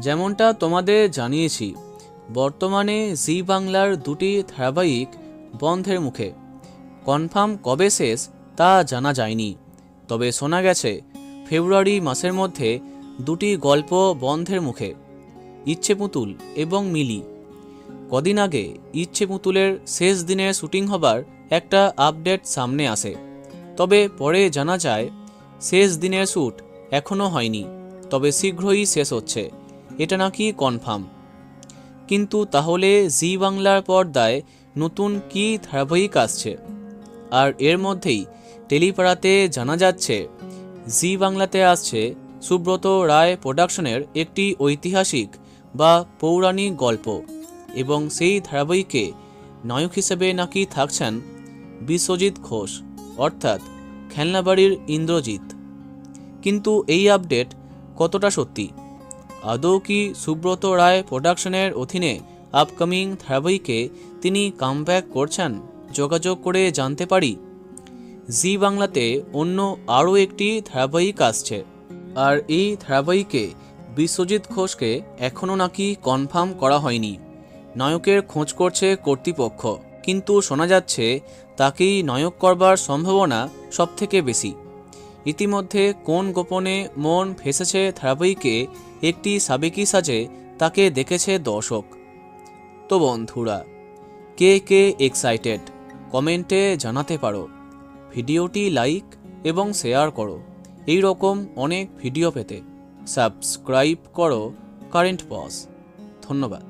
যেমনটা তোমাদের জানিয়েছি, বর্তমানে জি বাংলার দুটি ধারাবাহিক বন্ধের মুখে। কনফার্ম কবে শেষ তা জানা যায়নি, তবে শোনা গেছে ফেব্রুয়ারি মাসের মধ্যে দুটি গল্প বন্ধের মুখে, ইচ্ছে পুতুল এবং মিলি। কদিন আগে ইচ্ছে পুতুলের শেষ দিনের শুটিং হবার একটা আপডেট সামনে আসে, তবে পরে জানা যায় শেষ দিনের শ্যুট এখনও হয়নি, তবে শীঘ্রই শেষ হচ্ছে, এটা নাকি কনফার্ম। কিন্তু তাহলে জি বাংলার পর্দায় নতুন কী ধারাবাহিক আসছে? আর এর মধ্যেই টেলিপাড়াতে জানা যাচ্ছে জি বাংলাতে আসছে সুব্রত রায় প্রোডাকশনের একটি ঐতিহাসিক বা পৌরাণিক গল্প, এবং সেই ধারাবাহিকে নায়ক হিসেবে নাকি থাকছেন বিশ্বজিৎ ঘোষ, অর্থাৎ খেলনাবাড়ির ইন্দ্রজিৎ। কিন্তু এই আপডেট কতটা সত্যি? আদৌ কি সুব্রত রায় প্রোডাকশনের অধীনে আপকামিং ধারাবাহিকে তিনি কামব্যাক করছেন? যোগাযোগ করে জানতে পারি। জি বাংলাতে অন্য আরও একটি ধারাবাহিক আসছে, আর এই ধারাবাহিকে বিশ্বজিৎ ঘোষকে এখনও নাকি কনফার্ম করা হয়নি। নায়কের খোঁজ করছে কর্তৃপক্ষ, কিন্তু শোনা যাচ্ছে তাকেই নায়ক করবার সম্ভাবনা সবথেকে বেশি। ইতিমধ্যে কোন গোপনে মন ফেসেছে ধারাবাহিকে একটি সাবেকি সাজে তাকে দেখেছে দর্শক। তো বন্ধুরা, কে কে এক্সাইটেড কমেন্টে জানাতে পারো। ভিডিওটি লাইক এবং শেয়ার করো। এই রকম অনেক ভিডিও পেতে সাবস্ক্রাইব করো কারেন্ট পজ। ধন্যবাদ।